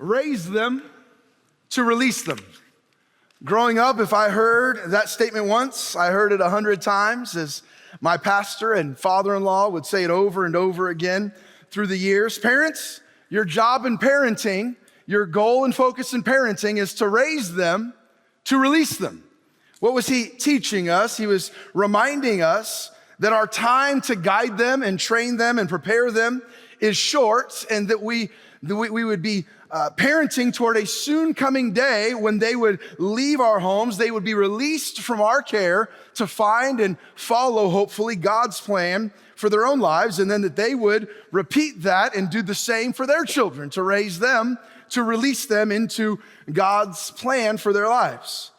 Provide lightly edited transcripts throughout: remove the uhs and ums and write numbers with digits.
raise them to release them. Growing up, if I heard that statement once, I heard it 100 times as my pastor and father-in-law would say it over and over again through the years. Parents, your job in parenting, your goal and focus in parenting is to raise them, to release them. What was he teaching us? He was reminding us that our time to guide them and train them and prepare them is short, and that we would be parenting toward a soon coming day when they would leave our homes, they would be released from our care to find and follow, hopefully, God's plan for their own lives, and then that they would repeat that and do the same for their children, to raise them, to release them into God's plan for their lives.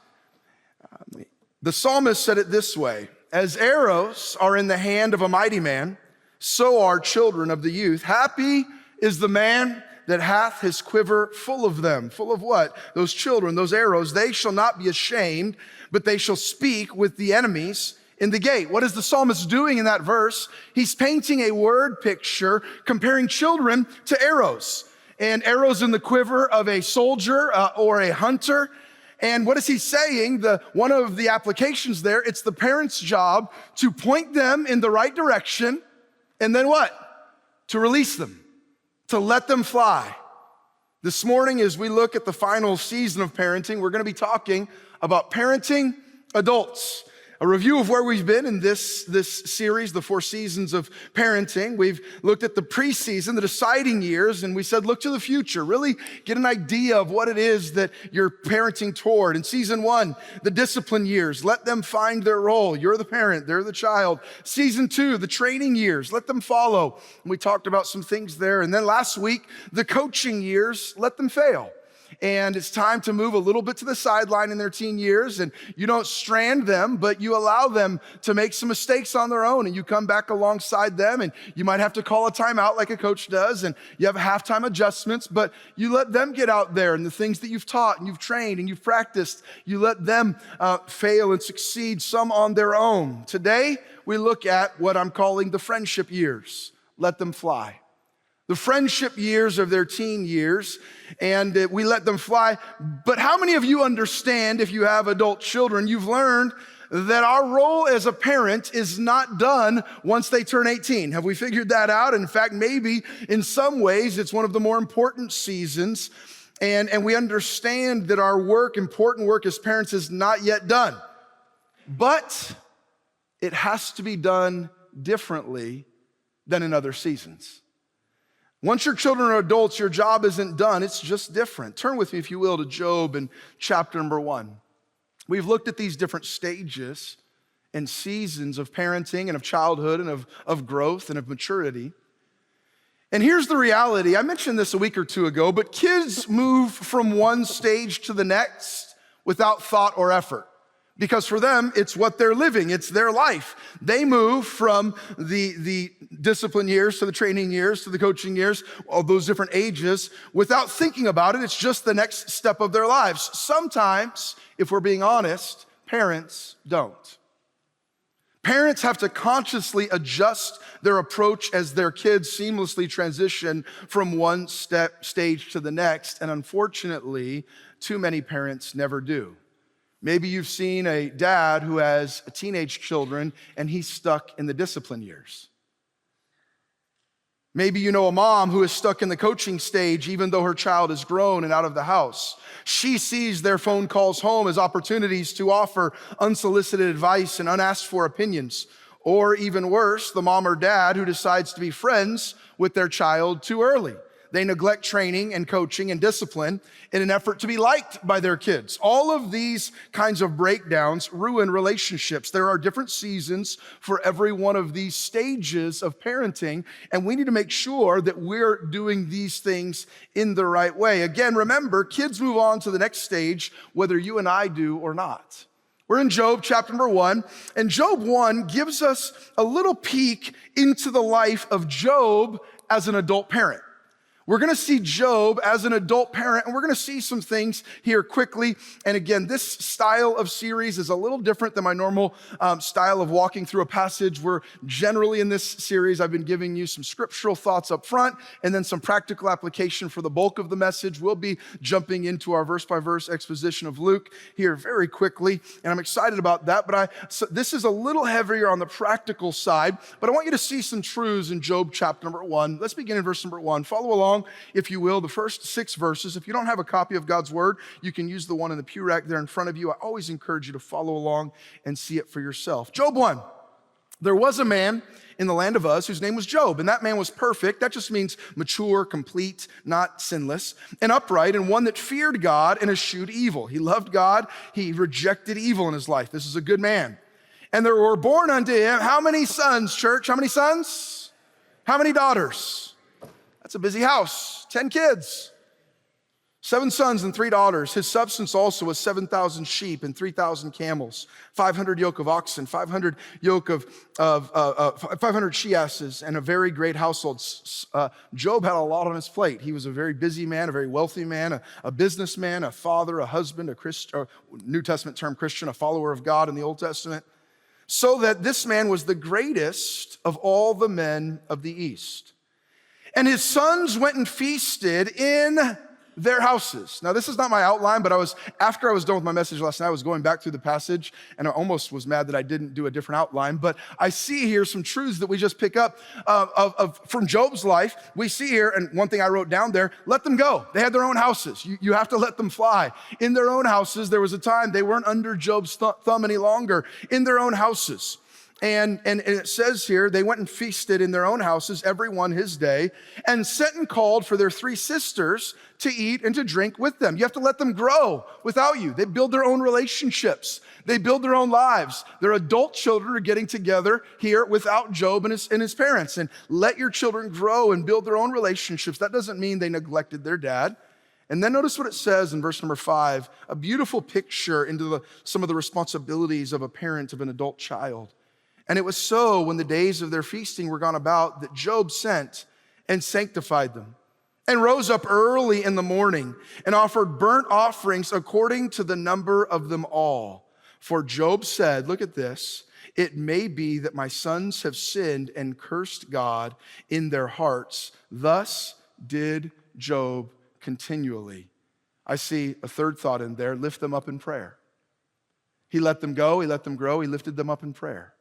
The psalmist said it this way: as arrows are in the hand of a mighty man, so are children of the youth. Happy is the man that hath his quiver full of them. Full of what? Those children, those arrows. They shall not be ashamed, but they shall speak with the enemies in the gate. What is the psalmist doing in that verse? He's painting a word picture comparing children to arrows, and arrows in the quiver of a soldier or a hunter. And what is he saying? One of the applications there, it's the parent's job to point them in the right direction, and then what? To release them, to let them fly. This morning, as we look at the final season of parenting, we're going to be talking about parenting adults. A review of where we've been in this series, the 4 seasons of parenting. We've looked at the preseason, the deciding years, and we said, look to the future. Really get an idea of what it is that you're parenting toward. In season 1, the discipline years. Let them find their role. You're the parent, they're the child. Season 2, the training years. Let them follow. And we talked about some things there. And then last week, the coaching years. Let them fail. And it's time to move a little bit to the sideline in their teen years, and you don't strand them, but you allow them to make some mistakes on their own, and you come back alongside them, and you might have to call a timeout like a coach does, and you have halftime adjustments, but you let them get out there and the things that you've taught and you've trained and you've practiced, you let them fail and succeed, some on their own. Today, we look at what I'm calling the friendship years. Let them fly. The friendship years of their teen years, and we let them fly. But how many of you understand, if you have adult children, you've learned that our role as a parent is not done once they turn 18? Have we figured that out? In fact, maybe in some ways, it's one of the more important seasons, and we understand that our work, important work as parents, is not yet done. But it has to be done differently than in other seasons. Once your children are adults, your job isn't done, it's just different. Turn with me, if you will, to Job in chapter number 1. We've looked at these different stages and seasons of parenting and of childhood and of growth and of maturity. And here's the reality. I mentioned this a week or two ago, but kids move from one stage to the next without thought or effort. Because for them, it's what they're living. It's their life. They move from the discipline years to the training years to the coaching years, all those different ages, without thinking about it. It's just the next step of their lives. Sometimes, if we're being honest, parents don't. Parents have to consciously adjust their approach as their kids seamlessly transition from one stage to the next. And unfortunately, too many parents never do. Maybe you've seen a dad who has teenage children and he's stuck in the discipline years. Maybe you know a mom who is stuck in the coaching stage even though her child is grown and out of the house. She sees their phone calls home as opportunities to offer unsolicited advice and unasked for opinions. Or even worse, the mom or dad who decides to be friends with their child too early. They neglect training and coaching and discipline in an effort to be liked by their kids. All of these kinds of breakdowns ruin relationships. There are different seasons for every one of these stages of parenting, and we need to make sure that we're doing these things in the right way. Again, remember, kids move on to the next stage whether you and I do or not. We're in Job chapter number 1, and Job 1 gives us a little peek into the life of Job as an adult parent. We're gonna see Job as an adult parent, and we're gonna see some things here quickly. And again, this style of series is a little different than my normal style of walking through a passage. We're generally in this series, I've been giving you some scriptural thoughts up front, and then some practical application for the bulk of the message. We'll be jumping into our verse-by-verse exposition of Luke here very quickly, and I'm excited about that. So this is a little heavier on the practical side, but I want you to see some truths in Job chapter number 1. Let's begin in verse number 1. Follow along, if you will, the first 6 verses. If you don't have a copy of God's word, you can use the one in the pew rack there in front of you. I always encourage you to follow along and see it for yourself. Job 1. There was a man in the land of Uz whose name was Job, and that man was perfect. That just means mature, complete, not sinless, and upright, and one that feared God and eschewed evil. He loved God. He rejected evil in his life. This is a good man. And there were born unto him, how many sons, church? How many sons? How many daughters? That's a busy house. 10 kids. 7 sons and 3 daughters. His substance also was 7,000 sheep and 3,000 camels, 500 yoke of oxen, 500 yoke of 500 she-asses, and a very great household. Job had a lot on his plate. He was a very busy man, a very wealthy man, a businessman, a father, a husband, a Christian, New Testament term Christian, a follower of God in the Old Testament. So that this man was the greatest of all the men of the East. And his sons went and feasted in their houses. Now, this is not my outline, but after I was done with my message last night, I was going back through the passage, and I almost was mad that I didn't do a different outline. But I see here some truths that we just pick up from Job's life. We see here, and one thing I wrote down there, let them go. They had their own houses. You have to let them fly. In their own houses, there was a time they weren't under Job's thumb any longer. In their own houses. And it says here, they went and feasted in their own houses, every one his day, and sent and called for their 3 sisters to eat and to drink with them. You have to let them grow without you. They build their own relationships. They build their own lives. Their adult children are getting together here without Job and his parents. And let your children grow and build their own relationships. That doesn't mean they neglected their dad. And then notice what it says in verse number 5, a beautiful picture into some of the responsibilities of a parent of an adult child. And it was so when the days of their feasting were gone about that Job sent and sanctified them and rose up early in the morning and offered burnt offerings according to the number of them all. For Job said, look at this, it may be that my sons have sinned and cursed God in their hearts. Thus did Job continually. I see a third thought in there, lift them up in prayer. He let them go, he let them grow, he lifted them up in prayer.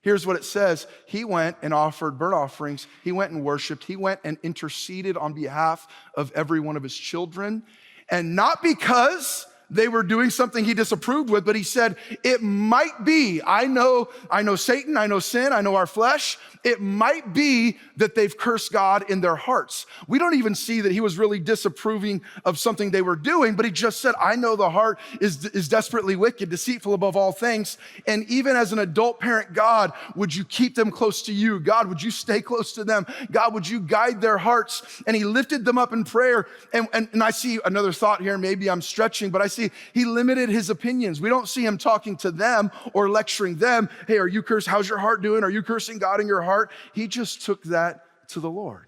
Here's what it says. He went and offered burnt offerings. He went and worshiped. He went and interceded on behalf of every one of his children. And not because they were doing something he disapproved with, but he said, it might be, I know Satan, I know sin, I know our flesh. It might be that they've cursed God in their hearts. We don't even see that he was really disapproving of something they were doing, but he just said, I know the heart is desperately wicked, deceitful above all things. And even as an adult parent, God, would you keep them close to you? God, would you stay close to them? God, would you guide their hearts? And he lifted them up in prayer. And I see another thought here, maybe I'm stretching, but I see he limited his opinions. We don't see him talking to them or lecturing them. Hey, are you cursed? How's your heart doing? Are you cursing God in your heart? He just took that to the Lord.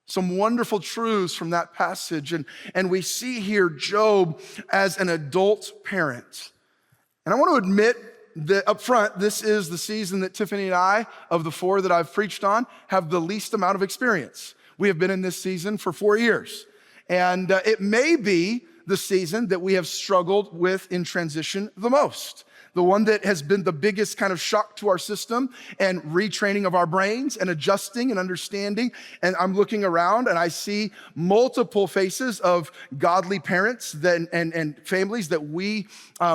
Some wonderful truths from that passage. And we see here Job as an adult parent. And I want to admit that up front, this is the season that Tiffany and I, of the 4 that I've preached on, have the least amount of experience. We have been in this season for 4 years. And it may be the season that we have struggled with in transition the most. The one that has been the biggest kind of shock to our system and retraining of our brains and adjusting and understanding. And I'm looking around and I see multiple faces of godly parents and families that we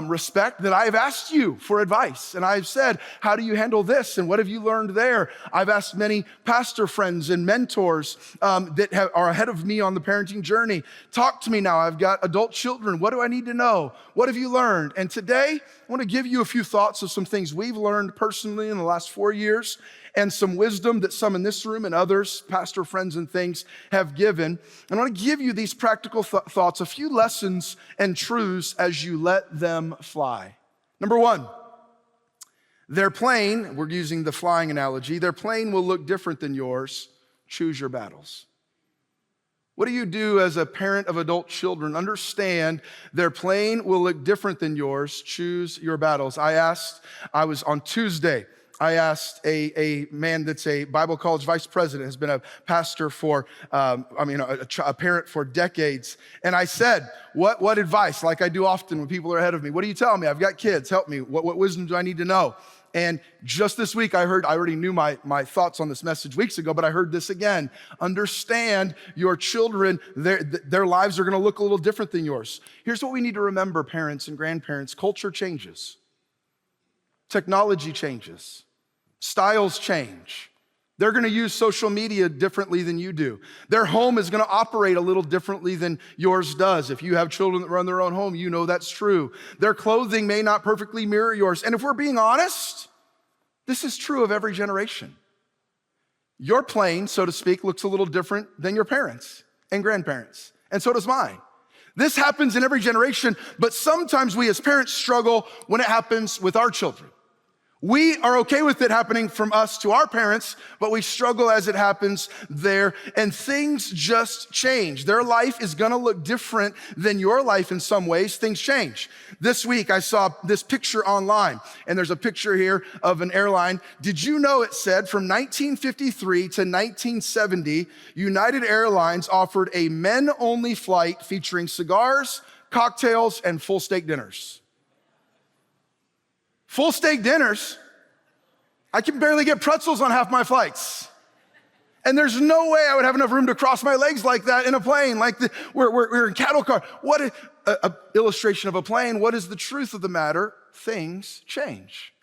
respect, that I've asked you for advice. And I've said, how do you handle this? And what have you learned there? I've asked many pastor friends and mentors that are ahead of me on the parenting journey. Talk to me now. I've got adult children. What do I need to know? What have you learned? And today, I want to give you a few thoughts of some things we've learned personally in the last 4 years and some wisdom that some in this room and others, pastor friends and things, have given. And I want to give you these practical thoughts, a few lessons and truths as you let them fly. Number 1, their plane, we're using the flying analogy, their plane will look different than yours. Choose your battles. What do you do as a parent of adult children? Understand their plane will look different than yours. Choose your battles. I was on Tuesday, I asked a man that's a Bible college vice president, has been a pastor for, a parent for decades. And I said, what advice, like I do often when people are ahead of me, what do you tell me? I've got kids, help me. What wisdom do I need to know? And just this week, I already knew my thoughts on this message weeks ago, but I heard this again. Understand your children, their lives are gonna look a little different than yours. Here's what we need to remember, parents and grandparents. Culture changes. Technology changes. Styles change. They're gonna use social media differently than you do. Their home is gonna operate a little differently than yours does. If you have children that run their own home, you know that's true. Their clothing may not perfectly mirror yours. And if we're being honest, this is true of every generation. Your plane, so to speak, looks a little different than your parents and grandparents, and so does mine. This happens in every generation, but sometimes we as parents struggle when it happens with our children. We are okay with it happening from us to our parents, but we struggle as it happens there, and things just change. Their life is gonna look different than your life in some ways. Things change. This week, I saw this picture online, and there's a picture here of an airline. Did you know it said from 1953 to 1970, United Airlines offered a men-only flight featuring cigars, cocktails, and full steak dinners? Full steak dinners, I can barely get pretzels on half my flights. And there's no way I would have enough room to cross my legs like that in a plane, we're in cattle car. What an illustration of a plane. What is the truth of the matter? Things change.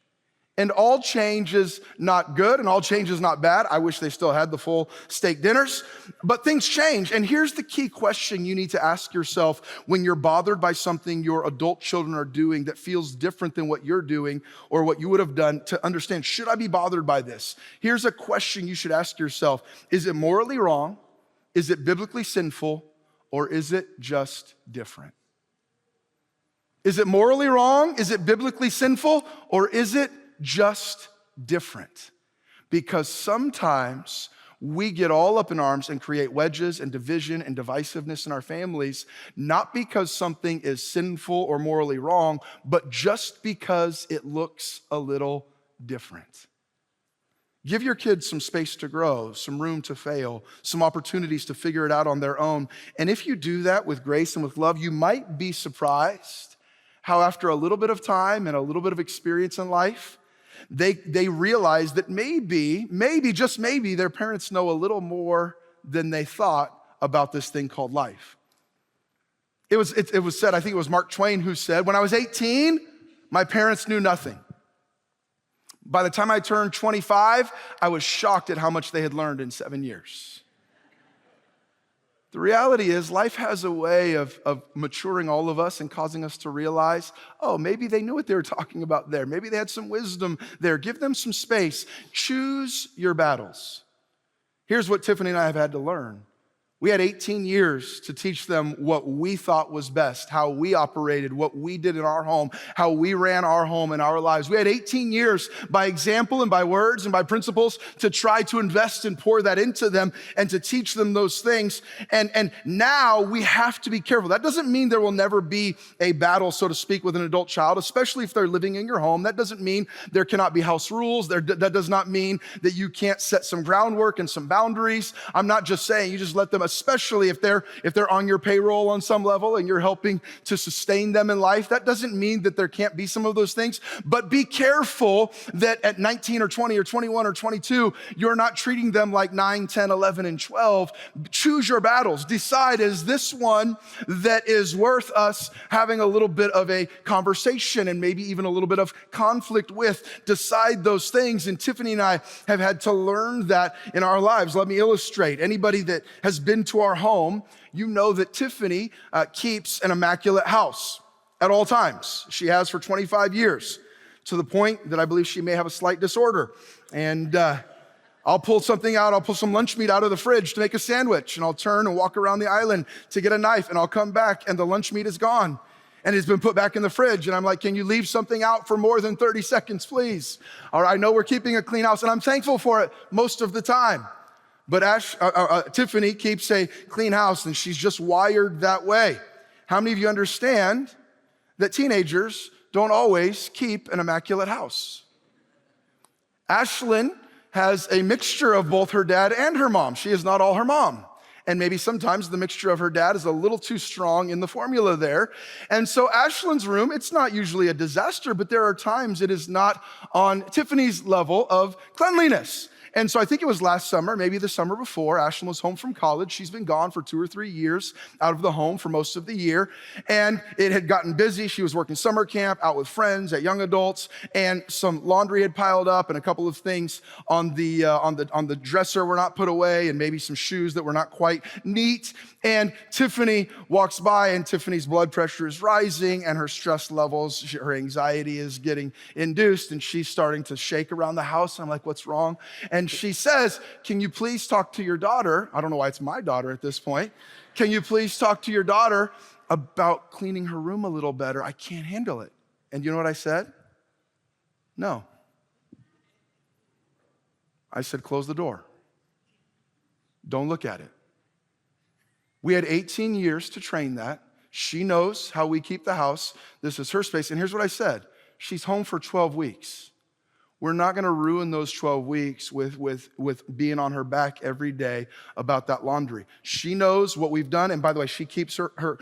And all change is not good, and all change is not bad. I wish they still had the full steak dinners, but things change. And here's the key question you need to ask yourself when you're bothered by something your adult children are doing that feels different than what you're doing or what you would have done, to understand, should I be bothered by this? Here's a question you should ask yourself. Is it morally wrong? Is it biblically sinful? Or is it just different? Is it morally wrong? Is it biblically sinful? Or is it just different? Because sometimes we get all up in arms and create wedges and division and divisiveness in our families, not because something is sinful or morally wrong, but just because it looks a little different. Give your kids some space to grow, some room to fail, some opportunities to figure it out on their own. And if you do that with grace and with love, you might be surprised how after a little bit of time and a little bit of experience in life, they realize that maybe, just maybe, their parents know a little more than they thought about this thing called life. It was said, I think it was Mark Twain who said, when I was 18, my parents knew nothing. By the time I turned 25, I was shocked at how much they had learned in 7 years. The reality is life has a way of maturing all of us and causing us to realize, oh, maybe they knew what they were talking about there. Maybe they had some wisdom there. Give them some space. Choose your battles. Here's what Tiffany and I have had to learn. We had 18 years to teach them what we thought was best, how we operated, what we did in our home, how we ran our home and our lives. We had 18 years by example and by words and by principles to try to invest and pour that into them and to teach them those things. And now we have to be careful. That doesn't mean there will never be a battle, so to speak, with an adult child, especially if they're living in your home. That doesn't mean there cannot be house rules. That does not mean that you can't set some groundwork and some boundaries. I'm not just saying you just let them, especially if they're on your payroll on some level and you're helping to sustain them in life. That doesn't mean that there can't be some of those things, but be careful that at 19 or 20 or 21 or 22, you're not treating them like 9, 10, 11, and 12. Choose your battles. Decide, is this one that is worth us having a little bit of a conversation and maybe even a little bit of conflict with? Decide those things. And Tiffany and I have had to learn that in our lives. Let me illustrate. Anybody that has been to our home, you know that Tiffany keeps an immaculate house at all times. She has for 25 years, to the point that I believe she may have a slight disorder. And I'll pull something out, I'll pull some lunch meat out of the fridge to make a sandwich, and I'll turn and walk around the island to get a knife, and I'll come back and the lunch meat is gone. And it's been put back in the fridge. And I'm like, can you leave something out for more than 30 seconds, please? Or I know we're keeping a clean house, and I'm thankful for it most of the time. But Tiffany keeps a clean house, and she's just wired that way. How many of you understand that teenagers don't always keep an immaculate house? Ashlyn has a mixture of both her dad and her mom. She is not all her mom. And maybe sometimes the mixture of her dad is a little too strong in the formula there. And so Ashlyn's room, it's not usually a disaster, but there are times it is not on Tiffany's level of cleanliness. And so I think it was last summer, maybe the summer before, Ashlyn was home from college. She's been gone for 2 or 3 years out of the home for most of the year. And it had gotten busy. She was working summer camp, out with friends, at young adults, and some laundry had piled up and a couple of things on the dresser were not put away, and maybe some shoes that were not quite neat. And Tiffany walks by, and Tiffany's blood pressure is rising and her stress levels, her anxiety is getting induced, and she's starting to shake around the house. I'm like, what's wrong? And she says, can you please talk to your daughter? I don't know why it's my daughter at this point. Can you please talk to your daughter about cleaning her room a little better? I can't handle it. And you know what I said? No. I said, close the door. Don't look at it. We had 18 years to train that. She knows how we keep the house. This is her space. And here's what I said. She's home for 12 weeks. We're not gonna ruin those 12 weeks with being on her back every day about that laundry. She knows what we've done, and by the way, she keeps her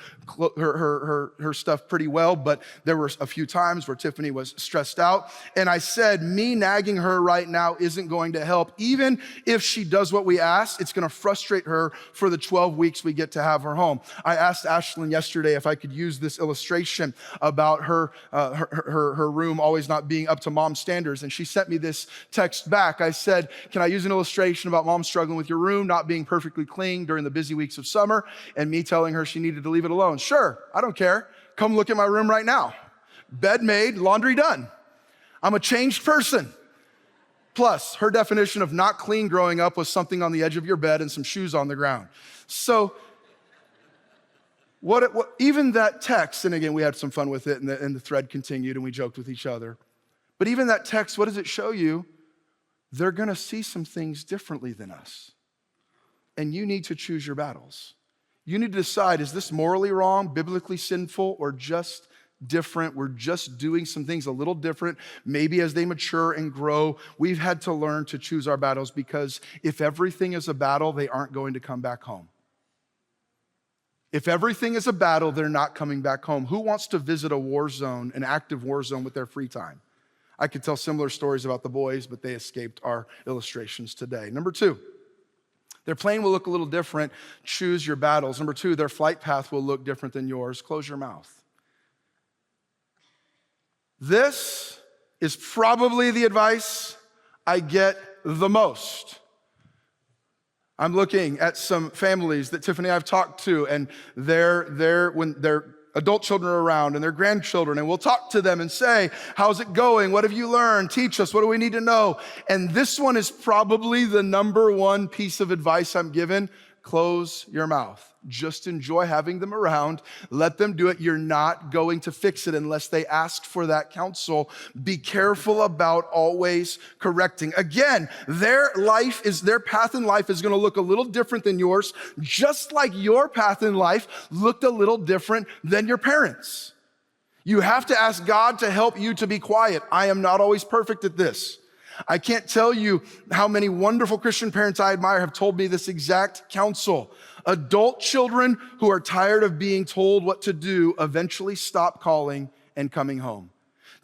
stuff pretty well, but there were a few times where Tiffany was stressed out, and I said, me nagging her right now isn't going to help. Even if she does what we ask, it's gonna frustrate her for the 12 weeks we get to have her home. I asked Ashlyn yesterday if I could use this illustration about her room always not being up to mom's standards, and she sent me this text back. I said, can I use an illustration about mom struggling with your room, not being perfectly clean during the busy weeks of summer, and me telling her she needed to leave it alone? Sure, I don't care. Come look at my room right now. Bed made, laundry done. I'm a changed person. Plus, her definition of not clean growing up was something on the edge of your bed and some shoes on the ground. So, even that text, and again, we had some fun with it, and the thread continued, and we joked with each other. But even that text, what does it show you? They're gonna see some things differently than us. And you need to choose your battles. You need to decide, is this morally wrong, biblically sinful, or just different? We're just doing some things a little different. Maybe as they mature and grow, we've had to learn to choose our battles, because if everything is a battle, they aren't going to come back home. If everything is a battle, they're not coming back home. Who wants to visit a war zone, an active war zone, with their free time? I could tell similar stories about the boys, but they escaped our illustrations today. Number 2, their plane will look a little different. Choose your battles. Number 2, their flight path will look different than yours. Close your mouth. This is probably the advice I get the most. I'm looking at some families that Tiffany and I have talked to, and when their adult children are around and their grandchildren, and we'll talk to them and say, how's it going? What have you learned? Teach us, what do we need to know? And this one is probably the number one piece of advice I'm given. Close your mouth. Just enjoy having them around. Let them do it. You're not going to fix it unless they ask for that counsel. Be careful about always correcting. Again, their path in life is going to look a little different than yours, just like your path in life looked a little different than your parents. You have to ask God to help you to be quiet. I am not always perfect at this. I can't tell you how many wonderful Christian parents I admire have told me this exact counsel. Adult children who are tired of being told what to do eventually stop calling and coming home.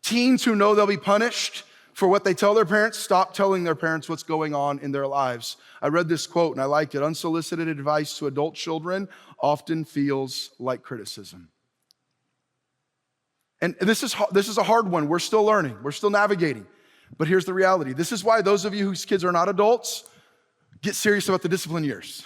Teens who know they'll be punished for what they tell their parents stop telling their parents what's going on in their lives. I read this quote and I liked it. Unsolicited advice to adult children often feels like criticism. And this is a hard one. We're still learning. We're still navigating. But here's the reality. This is why those of you whose kids are not adults, get serious about the discipline years.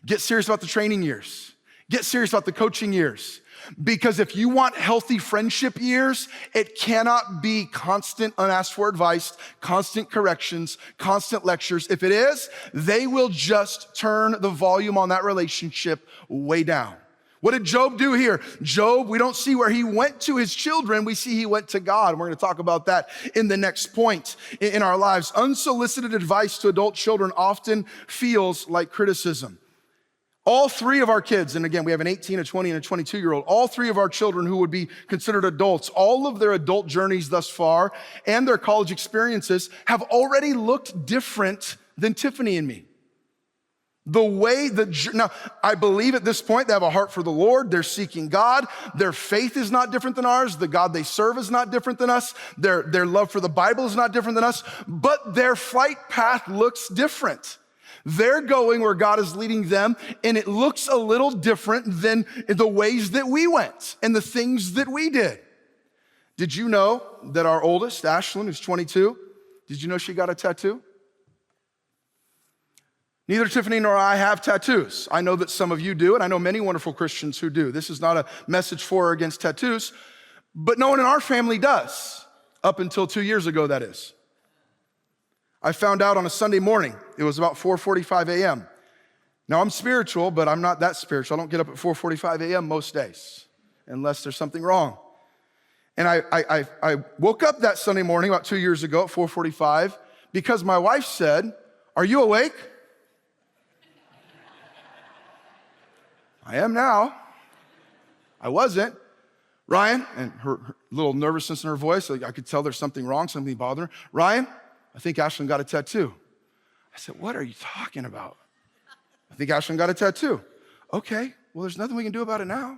Get serious about the training years. Get serious about the coaching years. Because if you want healthy friendship years, it cannot be constant unasked for advice, constant corrections, constant lectures. If it is, they will just turn the volume on that relationship way down. What did Job do here? Job, we don't see where he went to his children. We see he went to God. And we're going to talk about that in the next point in our lives. Unsolicited advice to adult children often feels like criticism. All three of our kids, and again, we have an 18, a 20, and a 22-year-old, all three of our children who would be considered adults, all of their adult journeys thus far and their college experiences have already looked different than Tiffany and me. Now, I believe at this point they have a heart for the Lord. They're seeking God. Their faith is not different than ours. The God they serve is not different than us. Their love for the Bible is not different than us, but their flight path looks different. They're going where God is leading them, and it looks a little different than the ways that we went and the things that we did. Did you know that our oldest, Ashlyn, who's 22, did you know she got a tattoo? Neither Tiffany nor I have tattoos. I know that some of you do, and I know many wonderful Christians who do. This is not a message for or against tattoos, but no one in our family does, up until 2 years ago, that is. I found out on a Sunday morning. It was about 4:45 a.m. Now, I'm spiritual, but I'm not that spiritual. I don't get up at 4:45 a.m. most days, unless there's something wrong. And I woke up that Sunday morning about 2 years ago at 4:45 because my wife said, "Are you awake?" I am now. I wasn't. Ryan, and her little nervousness in her voice, I could tell there's something wrong, something bothering her. Ryan, I think Ashlyn got a tattoo. I said, what are you talking about? I think Ashlyn got a tattoo. Okay, well, there's nothing we can do about it now.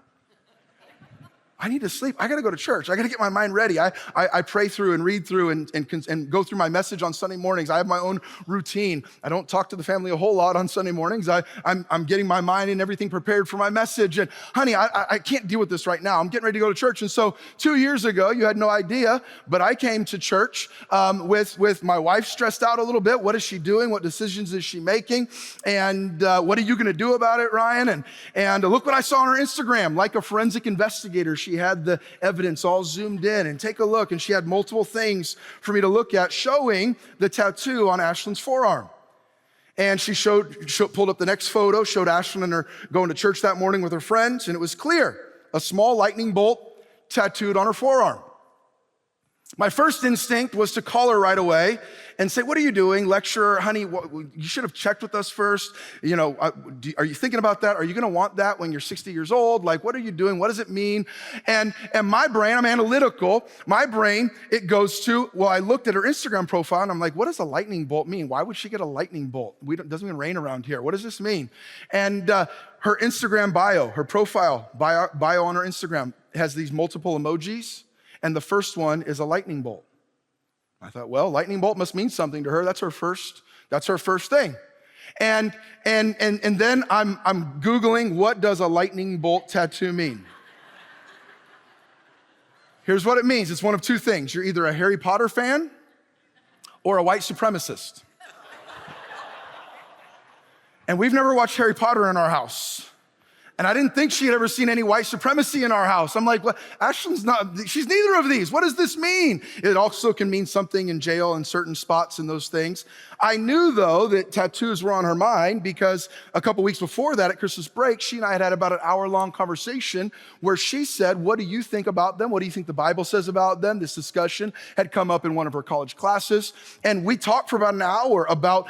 I need to sleep. I got to go to church. I got to get my mind ready. I pray through and read through and go through my message on Sunday mornings. I have my own routine. I don't talk to the family a whole lot on Sunday mornings. I'm getting my mind and everything prepared for my message. And honey, I can't deal with this right now. I'm getting ready to go to church. And so 2 years ago, you had no idea, but I came to church with my wife stressed out a little bit. What is she doing? What decisions is she making? And what are you going to do about it, Ryan? And look what I saw on her Instagram. Like a forensic investigator, she had the evidence all zoomed in, and take a look. And she had multiple things for me to look at showing the tattoo on Ashlyn's forearm. And she pulled up the next photo, showed Ashlyn and her going to church that morning with her friends, and it was clear, a small lightning bolt tattooed on her forearm. My first instinct was to call her right away and say, what are you doing? Lecturer, honey, you should have checked with us first. You know, are you thinking about that? Are you gonna want that when you're 60 years old? Like, what are you doing? What does it mean? And my brain, I'm analytical. My brain, it goes to, well, I looked at her Instagram profile and I'm like, what does a lightning bolt mean? Why would she get a lightning bolt? It doesn't even rain around here. What does this mean? And her Instagram bio, her profile bio on her Instagram has these multiple emojis. And the first one is a lightning bolt. I thought, well, lightning bolt must mean something to her. That's her first thing. And then I'm Googling, what does a lightning bolt tattoo mean? Here's what it means. It's one of two things. You're either a Harry Potter fan or a white supremacist. And we've never watched Harry Potter in our house. And I didn't think she had ever seen any white supremacy in our house. I'm like, well, she's neither of these. What does this mean? It also can mean something in jail in certain spots and those things. I knew, though, that tattoos were on her mind because a couple weeks before that at Christmas break, she and I had about an hour-long conversation where she said, what do you think about them? What do you think the Bible says about them? This discussion had come up in one of her college classes. And we talked for about an hour about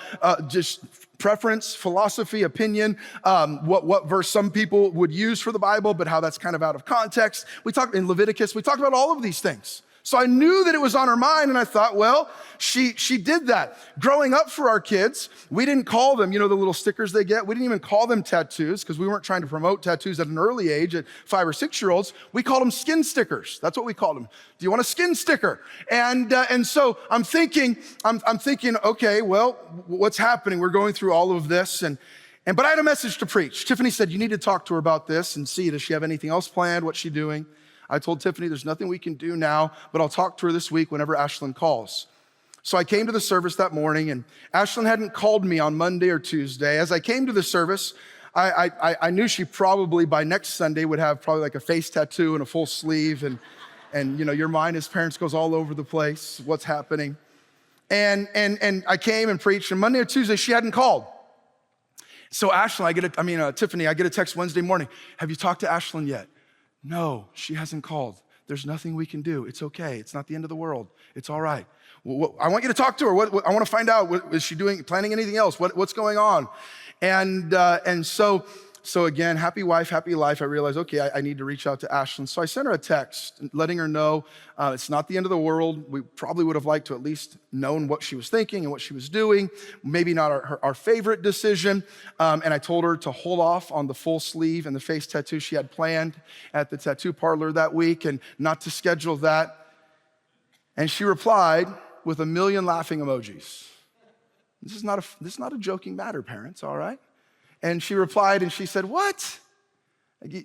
just preference, philosophy, opinion, what verse some people would use for the Bible, but how that's kind of out of context. We talked in Leviticus, we talked about all of these things. So I knew that it was on her mind, and I thought, well, she did that. Growing up for our kids, we didn't call them, the little stickers they get, we didn't even call them tattoos because we weren't trying to promote tattoos at an early age at 5 or 6 year olds. We called them skin stickers. That's what we called them. Do you want a skin sticker? And so I'm thinking, okay, well, what's happening? We're going through all of this, but I had a message to preach. Tiffany said, you need to talk to her about this and see, does she have anything else planned? What's she doing? I told Tiffany, there's nothing we can do now, but I'll talk to her this week whenever Ashlyn calls. So I came to the service that morning, and Ashlyn hadn't called me on Monday or Tuesday. As I came to the service, I knew she probably by next Sunday would have probably like a face tattoo and a full sleeve, and your mind as parents goes all over the place, what's happening. And I came and preached, and Monday or Tuesday, she hadn't called. So Ashlyn, Tiffany, I get a text Wednesday morning. Have you talked to Ashlyn yet? No, she hasn't called. There's nothing we can do. It's okay. It's not the end of the world. It's all right. I want you to talk to her. I want to find out, is she planning anything else? What's going on? And so again, happy wife, happy life. I realized, okay, I need to reach out to Ashlyn. So I sent her a text letting her know it's not the end of the world. We probably would have liked to at least known what she was thinking and what she was doing. Maybe not our favorite decision. And I told her to hold off on the full sleeve and the face tattoo she had planned at the tattoo parlor that week and not to schedule that. And she replied with a million laughing emojis. This is not a joking matter, parents, all right? And she replied and she said, what?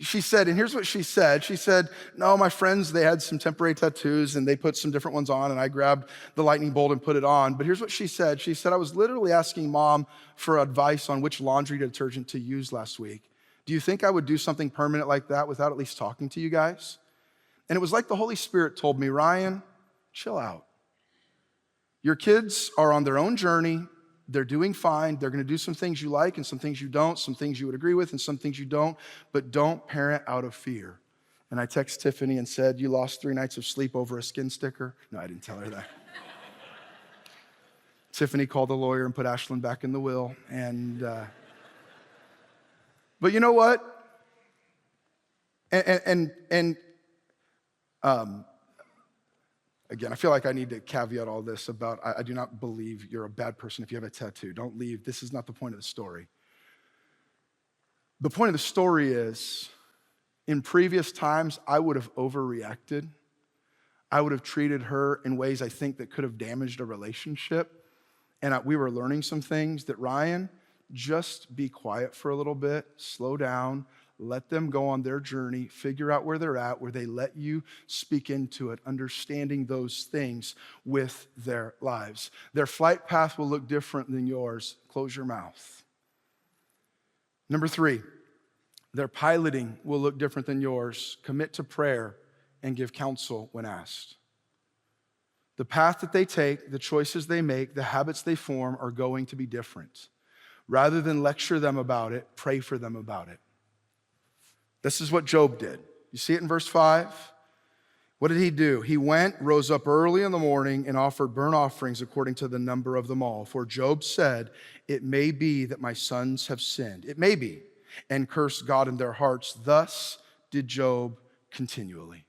She said, and here's what she said. She said, no, my friends, they had some temporary tattoos and they put some different ones on and I grabbed the lightning bolt and put it on. But here's what she said. She said, I was literally asking mom for advice on which laundry detergent to use last week. Do you think I would do something permanent like that without at least talking to you guys? And it was like the Holy Spirit told me, Ryan, chill out. Your kids are on their own journey. They're doing fine. They're going to do some things you like and some things you don't, some things you would agree with and some things you don't, but don't parent out of fear. And I texted Tiffany and said, you lost 3 nights of sleep over a skin sticker? No, I didn't tell her that. Tiffany called the lawyer and put Ashlyn back in the will. But you know what? Again, I feel like I need to caveat all this about, I do not believe you're a bad person if you have a tattoo. Don't leave. This is not the point of the story. The point of the story is, in previous times, I would have overreacted. I would have treated her in ways I think that could have damaged a relationship. And we were learning some things that, Ryan, just be quiet for a little bit, slow down, let them go on their journey, figure out where they're at, where they let you speak into it, understanding those things with their lives. Their flight path will look different than yours. Close your mouth. Number 3, their piloting will look different than yours. Commit to prayer and give counsel when asked. The path that they take, the choices they make, the habits they form are going to be different. Rather than lecture them about it, pray for them about it. This is what Job did. You see it in verse 5? What did he do? He went, rose up early in the morning, and offered burnt offerings according to the number of them all. For Job said, it may be that my sons have sinned. It may be, and cursed God in their hearts. Thus did Job continually.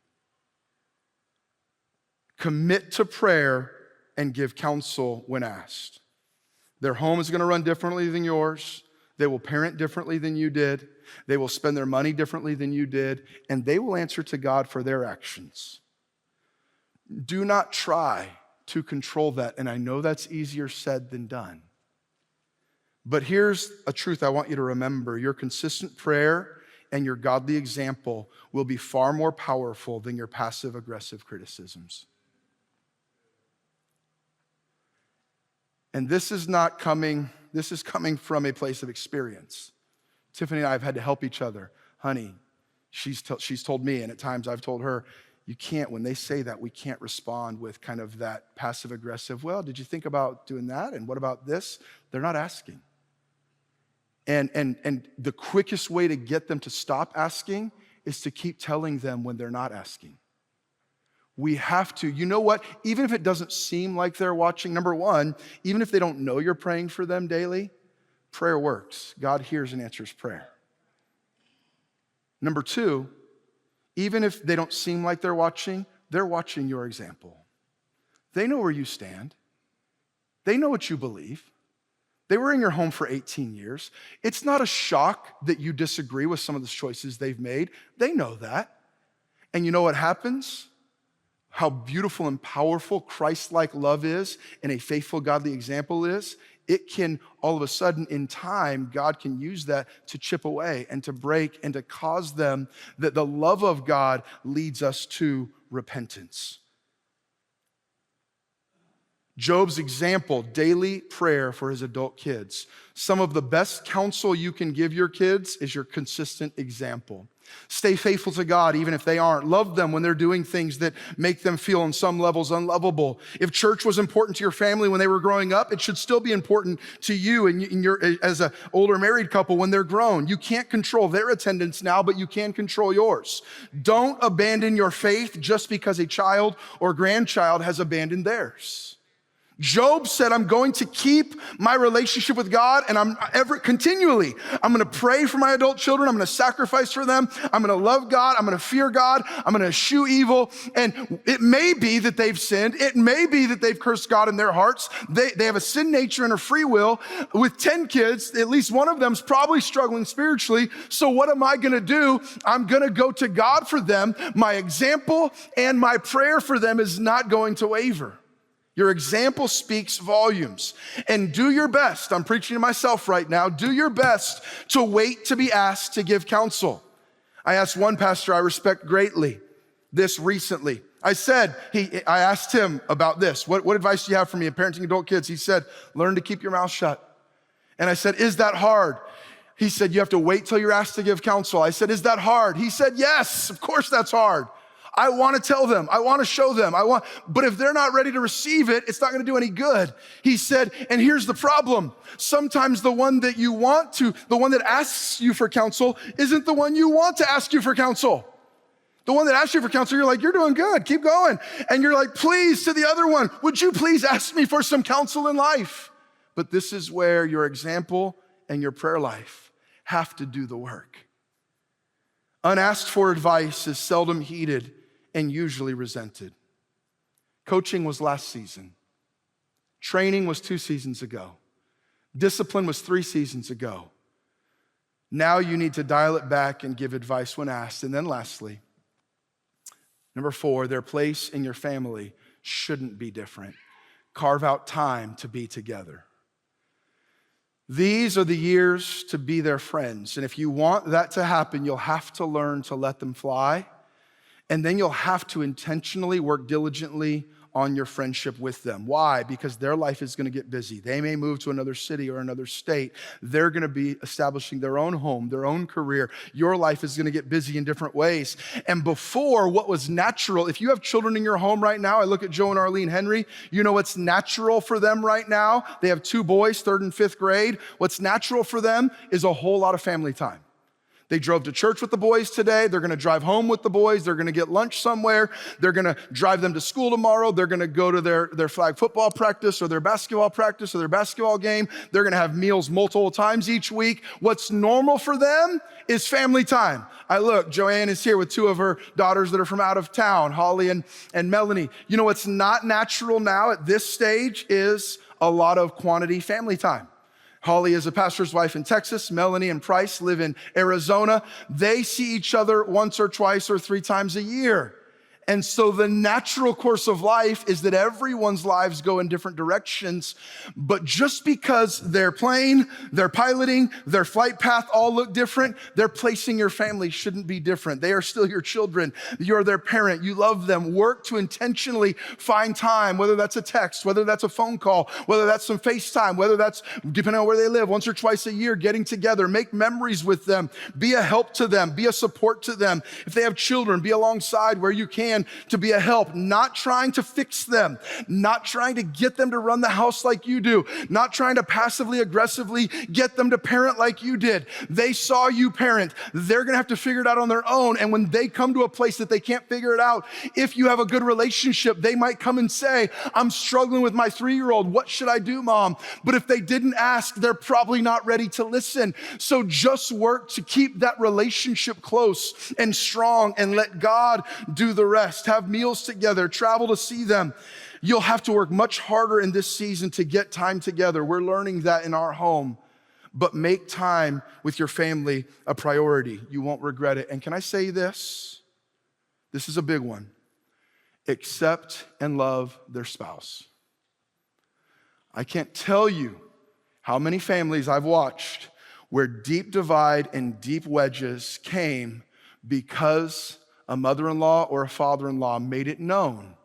Commit to prayer and give counsel when asked. Their home is going to run differently than yours. They will parent differently than you did. They will spend their money differently than you did, and they will answer to God for their actions. Do not try to control that, and I know that's easier said than done. But here's a truth I want you to remember. Your consistent prayer and your godly example will be far more powerful than your passive-aggressive criticisms. And this is coming from a place of experience. Tiffany and I have had to help each other. Honey, she's told me, and at times I've told her, you can't, when they say that, we can't respond with kind of that passive-aggressive, well, did you think about doing that? And what about this? They're not asking. And the quickest way to get them to stop asking is to keep telling them when they're not asking. We have to, you know what? Even if it doesn't seem like they're watching, number one, even if they don't know you're praying for them daily, prayer works. God hears and answers prayer. Number 2, even if they don't seem like they're watching your example. They know where you stand. They know what you believe. They were in your home for 18 years. It's not a shock that you disagree with some of the choices they've made. They know that. And you know what happens? How beautiful and powerful Christ-like love is and a faithful, godly example is. It can, all of a sudden, in time, God can use that to chip away and to break and to cause them that the love of God leads us to repentance. Job's example, daily prayer for his adult kids. Some of the best counsel you can give your kids is your consistent example. Stay faithful to God even if they aren't. Love them when they're doing things that make them feel on some levels unlovable. If church was important to your family when they were growing up, it should still be important to you and as an older married couple when they're grown. You can't control their attendance now, but you can control yours. Don't abandon your faith just because a child or grandchild has abandoned theirs. Job said, I'm going to keep my relationship with God, and I'm continually going to pray for my adult children. I'm going to sacrifice for them. I'm going to love God. I'm going to fear God. I'm going to eschew evil. And it may be that they've sinned. It may be that they've cursed God in their hearts. They have a sin nature and a free will. With 10 kids, at least one of them's probably struggling spiritually. So what am I going to do? I'm going to go to God for them. My example and my prayer for them is not going to waver. Your example speaks volumes. And do your best, I'm preaching to myself right now, do your best to wait to be asked to give counsel. I asked one pastor I respect greatly this recently. I asked him about this. What advice do you have for me in parenting adult kids? He said, learn to keep your mouth shut. And I said, is that hard? He said, you have to wait till you're asked to give counsel. I said, is that hard? He said, yes, of course that's hard. I want to tell them, I want to show them, but if they're not ready to receive it, it's not going to do any good. He said, and here's the problem. Sometimes the one that asks you for counsel isn't the one you want to ask you for counsel. The one that asks you for counsel, you're like, you're doing good, keep going. And you're like, please, to the other one, would you please ask me for some counsel in life? But this is where your example and your prayer life have to do the work. Unasked for advice is seldom heeded and usually resented. Coaching was last season. Training was 2 seasons ago. Discipline was 3 seasons ago. Now you need to dial it back and give advice when asked. And then lastly, number 4, their place in your family shouldn't be different. Carve out time to be together. These are the years to be their friends. And if you want that to happen, you'll have to learn to let them fly. And then you'll have to intentionally work diligently on your friendship with them. Why? Because their life is going to get busy. They may move to another city or another state. They're going to be establishing their own home, their own career. Your life is going to get busy in different ways. And before, what was natural, if you have children in your home right now, I look at Joe and Arlene Henry, you know what's natural for them right now? They have 2 boys, 3rd and 5th grade. What's natural for them is a whole lot of family time. They drove to church with the boys today. They're gonna drive home with the boys. They're gonna get lunch somewhere. They're gonna drive them to school tomorrow. They're gonna go to their flag football practice or their basketball practice or their basketball game. They're gonna have meals multiple times each week. What's normal for them is family time. Joanne is here with 2 of her daughters that are from out of town, Holly and Melanie. You know what's not natural now at this stage is a lot of quantity family time. Holly is a pastor's wife in Texas. Melanie and Price live in Arizona. They see each other once or twice or 3 times a year. And so the natural course of life is that everyone's lives go in different directions. But just because their plane, their piloting, their flight path all look different, their placing your family shouldn't be different. They are still your children. You're their parent. You love them. Work to intentionally find time, whether that's a text, whether that's a phone call, whether that's some FaceTime, whether that's, depending on where they live, once or twice a year, getting together, make memories with them, be a help to them, be a support to them. If they have children, be alongside where you can to be a help, not trying to fix them, not trying to get them to run the house like you do, not trying to passively aggressively get them to parent like you did. They saw you parent. They're going to have to figure it out on their own. And when they come to a place that they can't figure it out, if you have a good relationship, they might come and say, I'm struggling with my 3-year-old. What should I do, Mom? But if they didn't ask, they're probably not ready to listen. So just work to keep that relationship close and strong and let God do the rest. Have meals together, travel to see them. You'll have to work much harder in this season to get time together. We're learning that in our home. But make time with your family a priority. You won't regret it. And can I say this? This is a big one. Accept and love their spouse. I can't tell you how many families I've watched where deep divide and deep wedges came because a mother-in-law or a father-in-law made it known.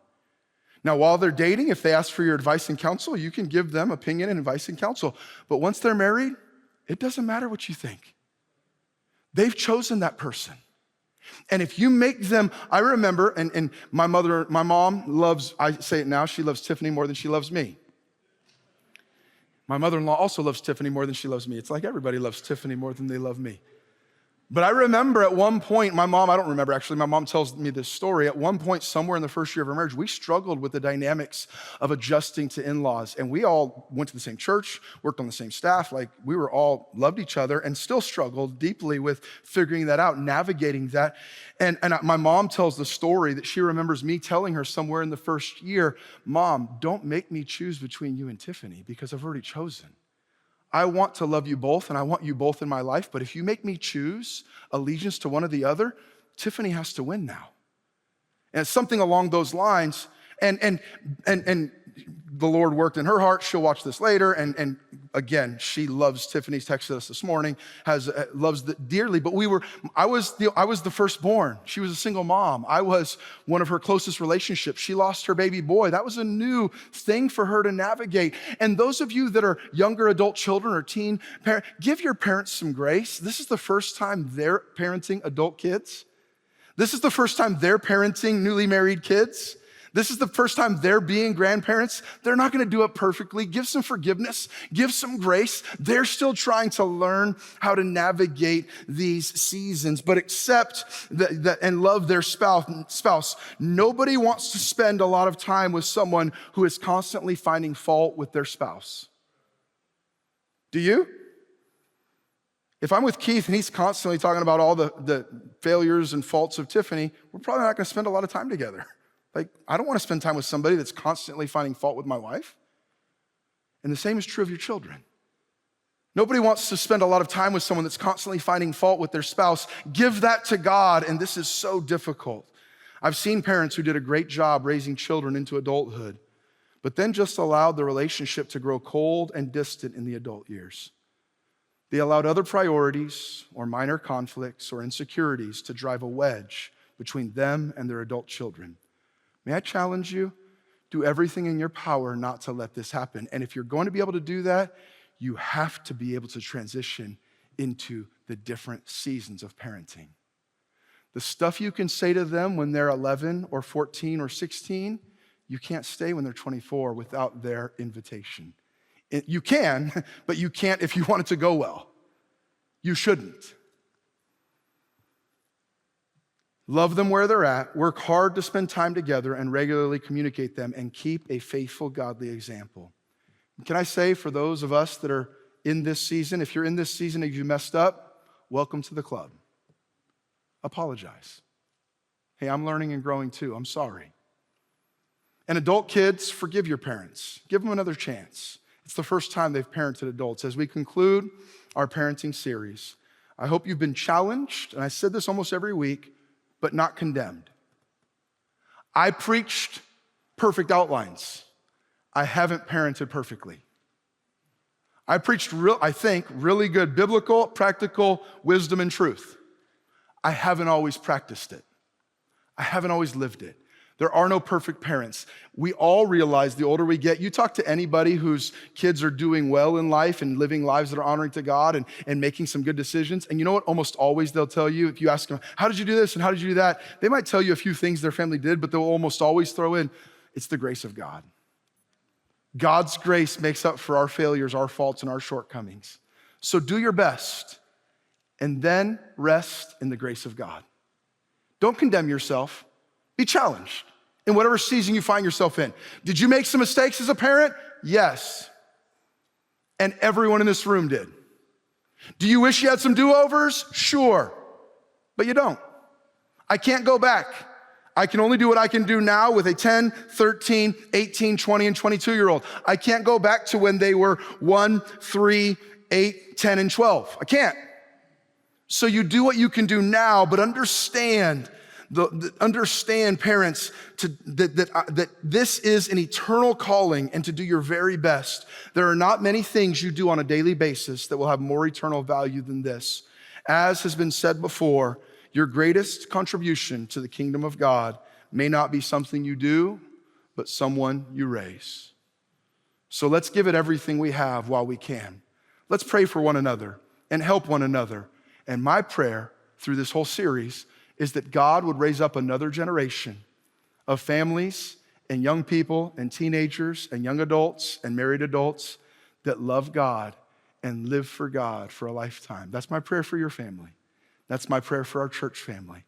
Now, while they're dating, if they ask for your advice and counsel, you can give them opinion and advice and counsel. But once they're married, it doesn't matter what you think. They've chosen that person. And if you make them, I remember, and my mom loves, I say it now, she loves Tiffany more than she loves me. My mother-in-law also loves Tiffany more than she loves me. It's like everybody loves Tiffany more than they love me. But I remember at one point, my mom, I don't remember actually, my mom tells me this story. At one point, somewhere in the first year of our marriage, we struggled with the dynamics of adjusting to in-laws. And we all went to the same church, worked on the same staff. Like we were all loved each other and still struggled deeply with figuring that out, navigating that. And my mom tells the story that she remembers me telling her somewhere in the first year, Mom, don't make me choose between you and Tiffany because I've already chosen. I want to love you both and I want you both in my life, but if you make me choose allegiance to one or the other, Tiffany has to win now. And it's something along those lines. And the Lord worked in her heart. She'll watch this later. And again, she loves Tiffany's texted us this morning, loves it dearly. But I was the firstborn. She was a single mom. I was one of her closest relationships. She lost her baby boy. That was a new thing for her to navigate. And those of you that are younger adult children or teen parents, give your parents some grace. This is the first time they're parenting adult kids. This is the first time they're parenting newly married kids. This is the first time they're being grandparents. They're not going to do it perfectly. Give some forgiveness. Give some grace. They're still trying to learn how to navigate these seasons, but accept that and love their spouse. Nobody wants to spend a lot of time with someone who is constantly finding fault with their spouse. Do you? If I'm with Keith and he's constantly talking about all the failures and faults of Tiffany, we're probably not going to spend a lot of time together. Like, I don't want to spend time with somebody that's constantly finding fault with my wife. And the same is true of your children. Nobody wants to spend a lot of time with someone that's constantly finding fault with their spouse. Give that to God, and this is so difficult. I've seen parents who did a great job raising children into adulthood, but then just allowed the relationship to grow cold and distant in the adult years. They allowed other priorities or minor conflicts or insecurities to drive a wedge between them and their adult children. May I challenge you? Do everything in your power not to let this happen. And if you're going to be able to do that, you have to be able to transition into the different seasons of parenting. The stuff you can say to them when they're 11 or 14 or 16, you can't stay when they're 24 without their invitation. You can, but you can't if you want it to go well. You shouldn't. Love them where they're at, work hard to spend time together, and regularly communicate them, and keep a faithful, godly example. Can I say for those of us that are in this season, if you're in this season and you messed up, welcome to the club. Apologize. Hey, I'm learning and growing too. I'm sorry. And adult kids, forgive your parents. Give them another chance. It's the first time they've parented adults. As we conclude our parenting series, I hope you've been challenged, and I said this almost every week, but not condemned. I preached perfect outlines. I haven't parented perfectly. I preached, really good biblical, practical wisdom and truth. I haven't always practiced it. I haven't always lived it. There are no perfect parents. We all realize the older we get, you talk to anybody whose kids are doing well in life and living lives that are honoring to God and making some good decisions. And you know what? Almost always they'll tell you, if you ask them, how did you do this and how did you do that? They might tell you a few things their family did, but they'll almost always throw in, it's the grace of God. God's grace makes up for our failures, our faults, and our shortcomings. So do your best and then rest in the grace of God. Don't condemn yourself. Be challenged in whatever season you find yourself in. Did you make some mistakes as a parent? Yes. And everyone in this room did. Do you wish you had some do-overs? Sure. But you don't. I can't go back. I can only do what I can do now with a 10, 13, 18, 20, and 22-year-old. I can't go back to when they were 1, 3, 8, 10, and 12. I can't. So you do what you can do now, but understand parents, that this is an eternal calling and to do your very best. There are not many things you do on a daily basis that will have more eternal value than this. As has been said before, your greatest contribution to the kingdom of God may not be something you do, but someone you raise. So let's give it everything we have while we can. Let's pray for one another and help one another. And my prayer through this whole series is that God would raise up another generation of families and young people and teenagers and young adults and married adults that love God and live for God for a lifetime. That's my prayer for your family. That's my prayer for our church family.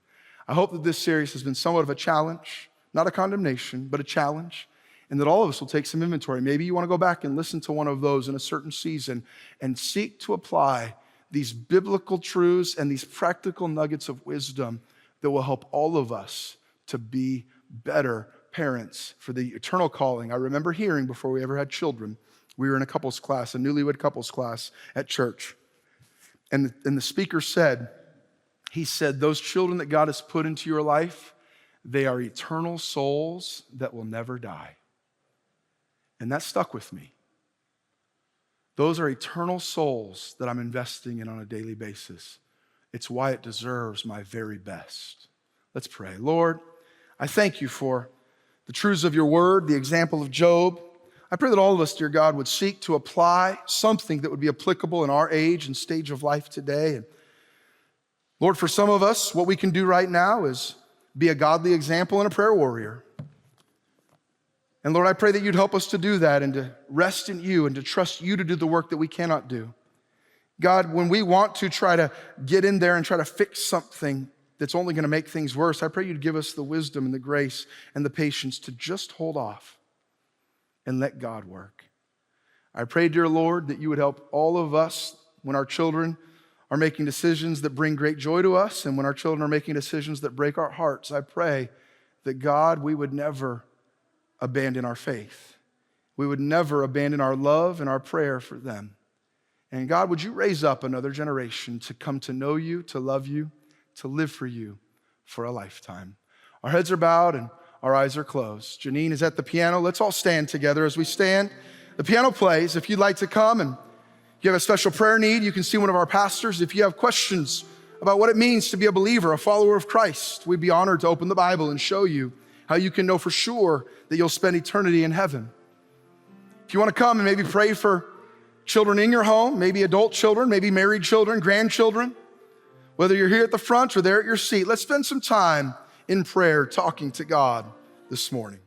I hope that this series has been somewhat of a challenge, not a condemnation, but a challenge, and that all of us will take some inventory. Maybe you want to go back and listen to one of those in a certain season and seek to apply these biblical truths and these practical nuggets of wisdom that will help all of us to be better parents for the eternal calling. I remember hearing before we ever had children, we were in a couples class, a newlywed couples class at church. And the speaker said, he said, those children that God has put into your life, they are eternal souls that will never die. And that stuck with me. Those are eternal souls that I'm investing in on a daily basis. It's why it deserves my very best. Let's pray. Lord, I thank you for the truths of your word, the example of Job. I pray that all of us, dear God, would seek to apply something that would be applicable in our age and stage of life today. And Lord, for some of us, what we can do right now is be a godly example and a prayer warrior. And Lord, I pray that you'd help us to do that and to rest in you and to trust you to do the work that we cannot do. God, when we want to try to get in there and try to fix something that's only going to make things worse, I pray you'd give us the wisdom and the grace and the patience to just hold off and let God work. I pray, dear Lord, that you would help all of us when our children are making decisions that bring great joy to us and when our children are making decisions that break our hearts. I pray that, God, we would never abandon our faith. We would never abandon our love and our prayer for them. And God, would you raise up another generation to come to know you, to love you, to live for you for a lifetime. Our heads are bowed and our eyes are closed. Janine is at the piano. Let's all stand together. As we stand, the piano plays. If you'd like to come and you have a special prayer need, you can see one of our pastors. If you have questions about what it means to be a believer, a follower of Christ, we'd be honored to open the Bible and show you how you can know for sure that you'll spend eternity in heaven. If you want to come and maybe pray for children in your home, maybe adult children, maybe married children, grandchildren, whether you're here at the front or there at your seat, let's spend some time in prayer talking to God this morning.